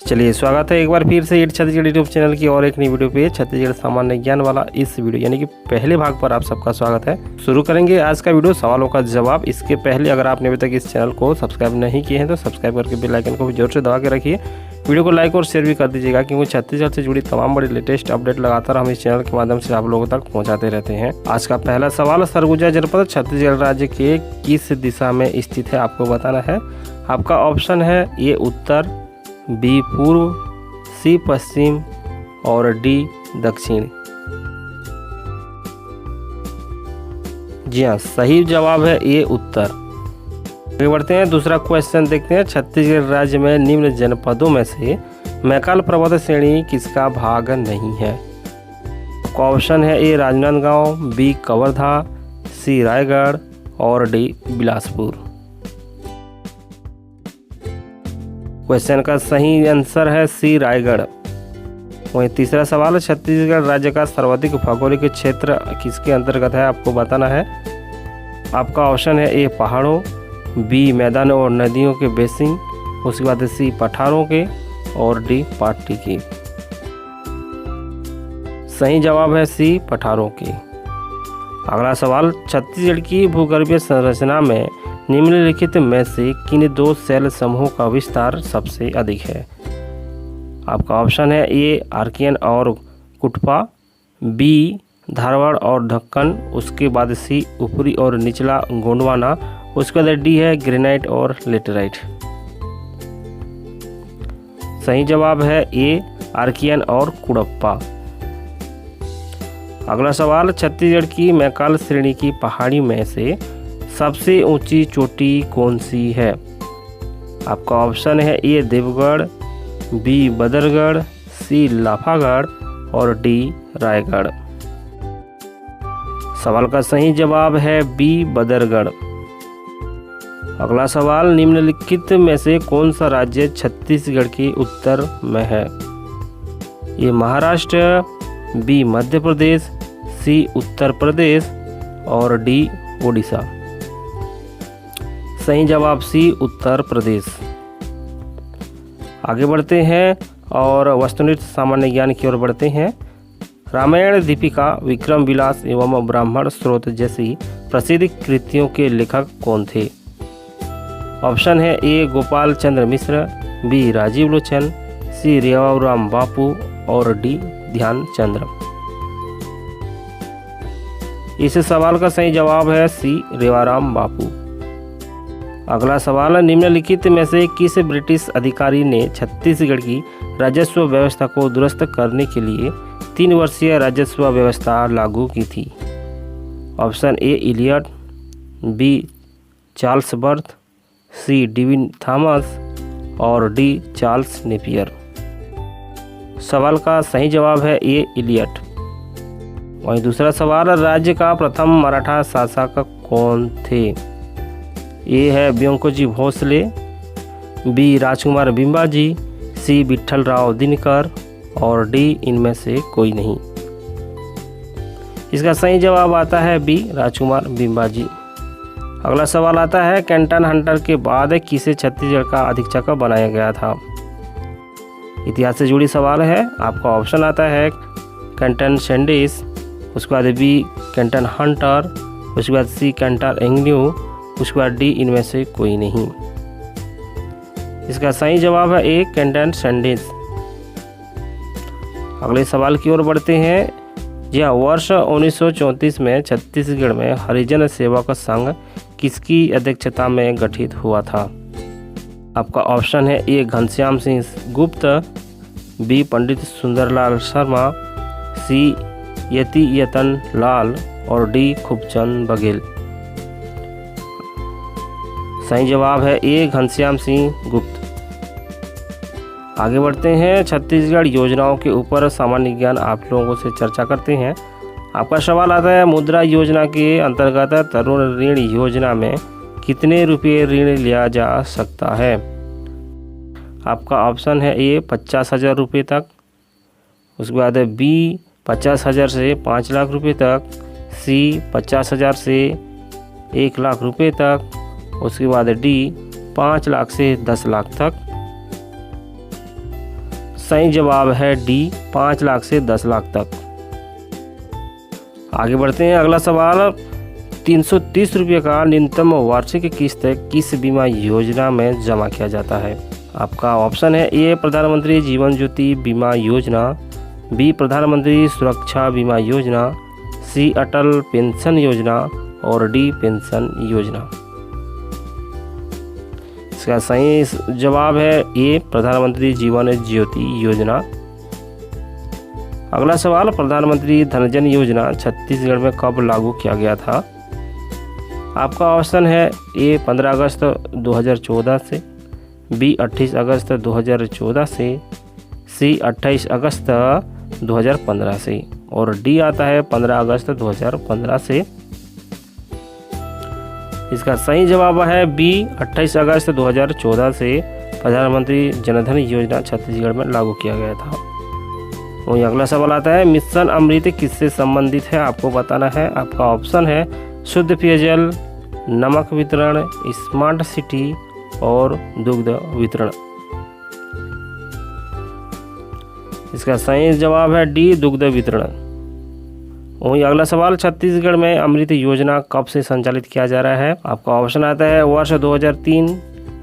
चलिए स्वागत है एक बार फिर से छत्तीसगढ़ यूट्यूब चैनल की और एक नई वीडियो पे छत्तीसगढ़ सामान्य ज्ञान वाला इस वीडियो यानी कि पहले भाग पर आप सबका स्वागत है। शुरू करेंगे आज का वीडियो सवालों का जवाब। इसके पहले अगर आपने अभी तक इस चैनल को सब्सक्राइब नहीं किए हैं तो सब्सक्राइब करके बेल आइकन को भी जोर से दबा के रखिए। वीडियो को लाइक और शेयर भी कर दीजिएगा क्योंकि छत्तीसगढ़ से जुड़ी तमाम बड़ी लेटेस्ट अपडेट लगातार हम इस चैनल के माध्यम से आप लोगों तक पहुँचाते रहते हैं। आज का पहला सवाल, सरगुजा जनपद छत्तीसगढ़ राज्य के किस दिशा में स्थित है आपको बताना है। आपका ऑप्शन है ए उत्तर, बी पूर्व, सी पश्चिम और डी दक्षिण। जी हाँ, सही जवाब है ए उत्तर। आगे बढ़ते हैं, दूसरा क्वेश्चन देखते हैं। छत्तीसगढ़ राज्य में निम्न जनपदों में से मैकाल पर्वत श्रेणी किसका भाग नहीं है। ऑप्शन है ए राजनांदगांव, बी कवर्धा, सी रायगढ़ और डी बिलासपुर। क्वेश्चन का सही आंसर है सी रायगढ़। वहीं तीसरा सवाल, छत्तीसगढ़ राज्य का सर्वाधिक भौगोलिक क्षेत्र किसके अंतर्गत है आपको बताना है। आपका ऑप्शन है ए पहाड़ों, बी मैदानों और नदियों के बेसिन, उसके बाद सी पठारों के और डी पाटी के। सही जवाब है सी पठारों के। अगला सवाल, छत्तीसगढ़ की भूगर्भीय संरचना में निम्नलिखित में से किन दो सेल समूहों का विस्तार सबसे अधिक है। आपका ऑप्शन है ए आर्कियन और कुटपा, बी धारवाड़ और ढक्कन, उसके बाद सी ऊपरी और निचला गोंडवाना, उसके बाद डी है ग्रेनाइट और लेटेराइट। सही जवाब है ए आर्कियन और कुड़प्पा। अगला सवाल, छत्तीसगढ़ की मैकाल श्रेणी की पहाड़ी में से सबसे ऊंची चोटी कौन सी है। आपका ऑप्शन है ए देवगढ़, बी बदरगढ़, सी लाफागढ़ और डी रायगढ़। सवाल का सही जवाब है बी बदरगढ़। अगला सवाल, निम्नलिखित में से कौन सा राज्य छत्तीसगढ़ के उत्तर में है। ये महाराष्ट्र, बी मध्य प्रदेश, सी उत्तर प्रदेश और डी ओडिशा। सही जवाब सी उत्तर प्रदेश। आगे बढ़ते हैं और वस्तुनिष्ठ सामान्य ज्ञान की ओर बढ़ते हैं। रामायण, दीपिका, विक्रम विलास एवं ब्राह्मण स्रोत जैसी प्रसिद्ध कृतियों के लेखक कौन थे। ऑप्शन है ए गोपाल चंद्र मिश्र, बी राजीव लोचन, सी रेवाराम बापू और डी ध्यानचंद्र। इस सवाल का सही जवाब है सी रेवाराम बापू। अगला सवाल, निम्नलिखित में से किस ब्रिटिश अधिकारी ने छत्तीसगढ़ की राजस्व व्यवस्था को दुरुस्त करने के लिए 3 वर्षीय राजस्व व्यवस्था लागू की थी। Option A Elliot, B Charles Barth, C Devin Thomas और डी चार्ल्स नेपियर। सवाल का सही जवाब है ए इलियट। वहीं दूसरा सवाल, राज्य का प्रथम मराठा शासक कौन थे। ए है ब्योंकोजी भोसले, बी राजकुमार बिंबाजी, सी विठल राव दिनकर और डी इनमें से कोई नहीं। इसका सही जवाब आता है बी राजकुमार बिंबाजी। अगला सवाल आता है, कैंटन हंटर के बाद किसे छत्तीसगढ़ का अधीक्षक बनाया गया था। इतिहास से जुड़ी सवाल है। आपका ऑप्शन आता है कैंटन सैंडिस, उसके बाद बी कैंटन हंटर, उसके बाद सी कैंटन एग्न्यू, उसके बाद डी इनमें से कोई नहीं। इसका सही जवाब है ए कैंटन सैंडिस। अगले सवाल की ओर बढ़ते हैं। जी हाँ, वर्ष 1934 में छत्तीसगढ़ में हरिजन सेवक संघ किसकी अध्यक्षता में गठित हुआ था। आपका ऑप्शन है ए घनश्याम सिंह गुप्त, बी पंडित सुंदरलाल शर्मा, सी यति यतन लाल और डी खूबचंद बघेल। सही जवाब है ए घनश्याम सिंह गुप्त। आगे बढ़ते हैं, छत्तीसगढ़ योजनाओं के ऊपर सामान्य ज्ञान आप लोगों से चर्चा करते हैं। आपका सवाल आता है, मुद्रा योजना के अंतर्गत तरुण ऋण योजना में कितने रुपये ऋण लिया जा सकता है। आपका ऑप्शन है ए 50,000 रुपये तक, उसके बाद बी 50,000 से 5 लाख रुपये तक, सी 50,000 से 1 लाख रुपये तक, उसके बाद डी 5 लाख से 10 लाख तक। सही जवाब है डी 5 लाख से 10 लाख तक। आगे बढ़ते हैं। अगला सवाल, 330 रुपये का न्यूनतम वार्षिक किस्त किस बीमा योजना में जमा किया जाता है? आपका ऑप्शन है ए प्रधानमंत्री जीवन ज्योति बीमा योजना, बी प्रधानमंत्री सुरक्षा बीमा योजना, सी अटल पेंशन योजना और डी पेंशन योजना। इसका सही जवाब है ए प्रधानमंत्री जीवन ज्योति योजना। अगला सवाल, प्रधानमंत्री धनजन योजना छत्तीसगढ़ में कब लागू किया गया था? आपका ऑप्शन है ए 15 अगस्त 2014 से, बी 28 अगस्त 2014 से, सी 28 अगस्त 2015 से और डी आता है 15 अगस्त 2015 से। इसका सही जवाब है बी 28 अगस्त 2014 से प्रधानमंत्री जनधन योजना छत्तीसगढ़ में लागू किया गया था। वहीं अगला सवाल आता है, मिशन अमृत किससे संबंधित है? आपको बताना है। आपका ऑप्शन है शुद्ध पेयजल, नमक वितरण, स्मार्ट सिटी और दुग्ध वितरण। इसका सही जवाब है डी दुग्ध वितरण। वहीं अगला सवाल, छत्तीसगढ़ में अमृत योजना कब से संचालित किया जा रहा है? आपका ऑप्शन आता है वर्ष 2003,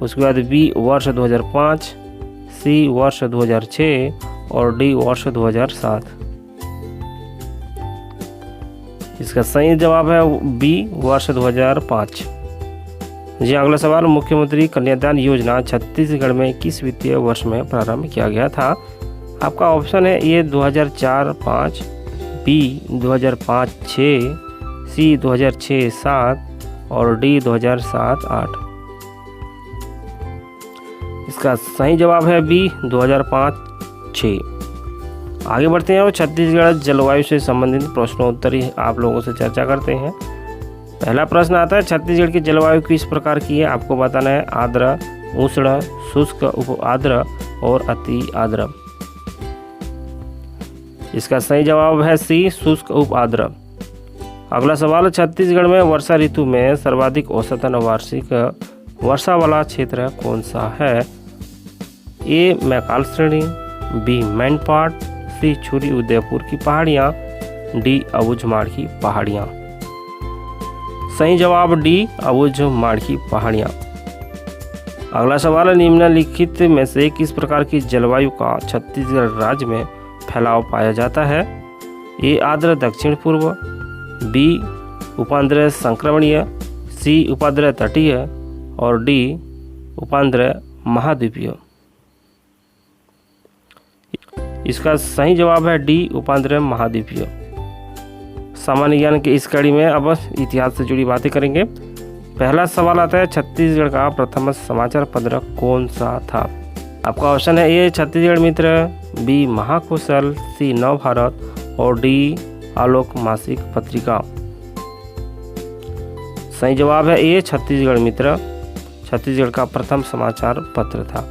उसके बाद बी वर्ष 2005, सी वर्ष 2006 और डी वर्ष 2007। इसका सही जवाब है बी वर्ष 2005। जी अगला सवाल, मुख्यमंत्री कन्यादान योजना छत्तीसगढ़ में किस वित्तीय वर्ष में प्रारंभ किया गया था? आपका ऑप्शन है ए 2004-05, बी 2005-06, सी 2006-07 और डी 2007-08। इसका सही जवाब है बी 2005-06। आगे बढ़ते हैं और छत्तीसगढ़ जलवायु से संबंधित प्रश्नोत्तरी आप लोगों से चर्चा करते हैं। पहला प्रश्न आता है, छत्तीसगढ़ की जलवायु किस प्रकार की है? आपको बताना है आर्द्र, उष्ण, शुष्क, उप आर्द्र और अति आर्द्र। इसका सही जवाब है सी शुष्क उप आर्द्र। अगला सवाल, छत्तीसगढ़ में वर्षा ऋतु में सर्वाधिक औसतन वार्षिक वर्षा वाला क्षेत्र कौन सा है? ए मैकाल श्रेणी, बी मैनपाट, सी छुरी उदयपुर की पहाड़ियाँ, डी अबूझमाड़ की पहाड़ियाँ। सही जवाब डी अबूझमाड़ की पहाड़ियाँ। अगला सवाल, निम्नलिखित में से किस प्रकार की जलवायु का छत्तीसगढ़ राज्य में फैलाव पाया जाता है? ए आर्द्र दक्षिण पूर्व, बी उपांद्र संक्रमणीय, सी उपांद्र तटीय और डी उपांद्र महाद्वीपीय। इसका सही जवाब है डी उपांद्र महाद्वीपीय। सामान्य ज्ञान की इस कड़ी में अब इतिहास से जुड़ी बातें करेंगे। पहला सवाल आता है, छत्तीसगढ़ का प्रथम समाचार पत्र कौन सा था? आपका ऑप्शन है ए छत्तीसगढ़ मित्र, बी महाकौशल, सी नव भारत और डी आलोक मासिक पत्रिका। सही जवाब है ए छत्तीसगढ़ मित्र छत्तीसगढ़ का प्रथम समाचार पत्र था।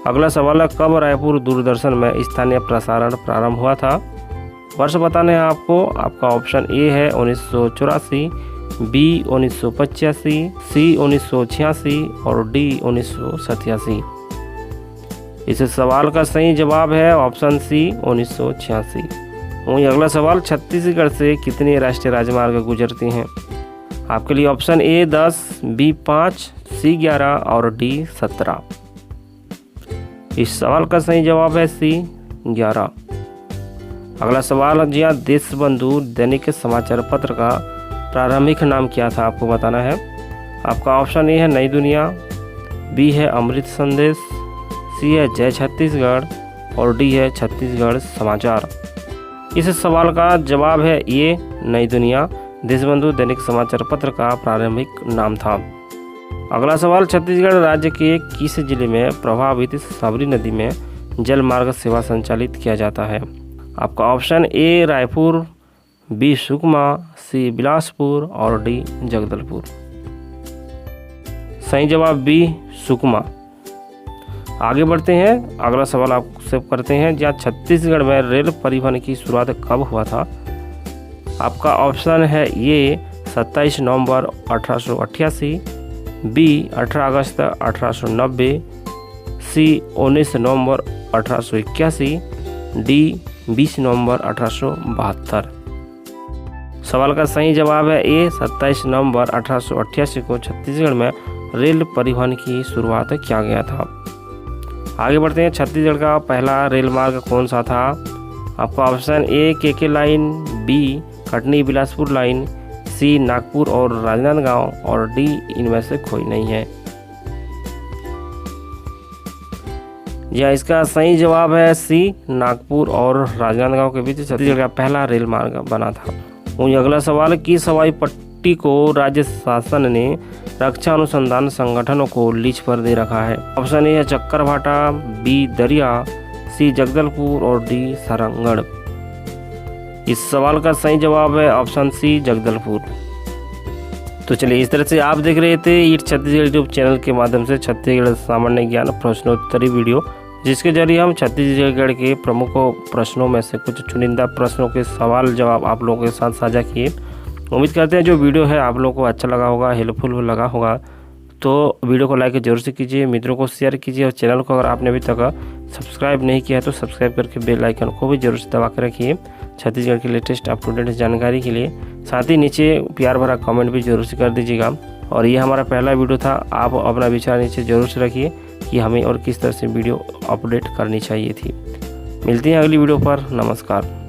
अगला सवाल है, कब रायपुर दूरदर्शन में स्थानीय प्रसारण प्रारंभ हुआ था? वर्ष बताने हैं आपको। आपका ऑप्शन ए है 1984, बी 1985, सी 1986 और डी 1987। इस सवाल का सही जवाब है ऑप्शन सी 1986। वहीं अगला सवाल, छत्तीसगढ़ से कितने राष्ट्रीय राजमार्ग गुजरते हैं? आपके लिए ऑप्शन ए 10, बी 5, सी 11 और डी 17। इस सवाल का सही जवाब है सी 11। अगला सवाल, जी हाँ, देशबंधु दैनिक समाचार पत्र का प्रारंभिक नाम क्या था? आपको बताना है। आपका ऑप्शन ए है नई दुनिया, बी है अमृत संदेश, सी है जय छत्तीसगढ़ और डी है छत्तीसगढ़ समाचार। इस सवाल का जवाब है ये नई दुनिया देशबंधु दैनिक समाचार पत्र का प्रारंभिक नाम था। अगला सवाल, छत्तीसगढ़ राज्य के किस जिले में प्रभावित साबरी नदी में जल मार्ग सेवा संचालित किया जाता है? आपका option A Raipur, B Sukma, C Bilaspur और डी जगदलपुर। सही जवाब बी सुकमा। आगे बढ़ते हैं। अगला सवाल आपसे करते हैं, जहाँ छत्तीसगढ़ में रेल परिवहन की शुरुआत कब हुआ था? आपका ऑप्शन है ये 27 नवंबर 1888, बी 18 अगस्त 1890, सी 19 नवंबर 1881, डी 20 नवंबर 1872। सवाल का सही जवाब है ए 27 नवंबर 1888 को छत्तीसगढ़ में रेल परिवहन की शुरुआत किया गया था। आगे बढ़ते हैं। छत्तीसगढ़ का पहला रेल मार्ग कौन सा था? आपका option A K line, B Katni Bilaspur line, C Nagpur और राजनांदगांव और डी इनमें से कोई नहीं है। या इसका सही जवाब है सी नागपुर और राजनांदगांव के बीच छत्तीसगढ़ का पहला रेल मार्ग बना था। वहीं अगला सवाल, किस हवाई पट्टी को राज्य शासन ने रक्षा अनुसंधान संगठनों को लीज पर दे रखा है? ऑप्शन ए है चक्करभाटा, बी दरिया, सी जगदलपुर और डी सारंगढ़। इस सवाल का सही जवाब है ऑप्शन सी जगदलपुर। तो चलिए, इस तरह से आप देख रहे थे ईट छत्तीसगढ़ यूट्यूब चैनल के माध्यम से छत्तीसगढ़ सामान्य ज्ञान प्रश्नोत्तरी वीडियो, जिसके जरिए हम छत्तीसगढ़ के प्रमुख प्रश्नों में से कुछ चुनिंदा प्रश्नों के सवाल जवाब आप लोगों के साथ साझा किए। उम्मीद करते हैं जो वीडियो है आप लोगों को अच्छा लगा होगा, हेल्पफुल लगा होगा। तो वीडियो को लाइक जरूर से कीजिए, मित्रों को शेयर कीजिए और चैनल को अगर आपने अभी तक सब्सक्राइब नहीं किया है तो सब्सक्राइब करके बेल आइकन को भी जरूर से दबा कर रखिए छत्तीसगढ़ की लेटेस्ट अप टू डेट जानकारी के लिए। साथ ही नीचे प्यार भरा कमेंट भी जरूर से कर दीजिएगा। और ये हमारा पहला वीडियो था, आप अपना विचार नीचे जरूर से रखिए कि हमें और किस तरह से वीडियो अपडेट करनी चाहिए थी। मिलते हैं अगली वीडियो पर। नमस्कार।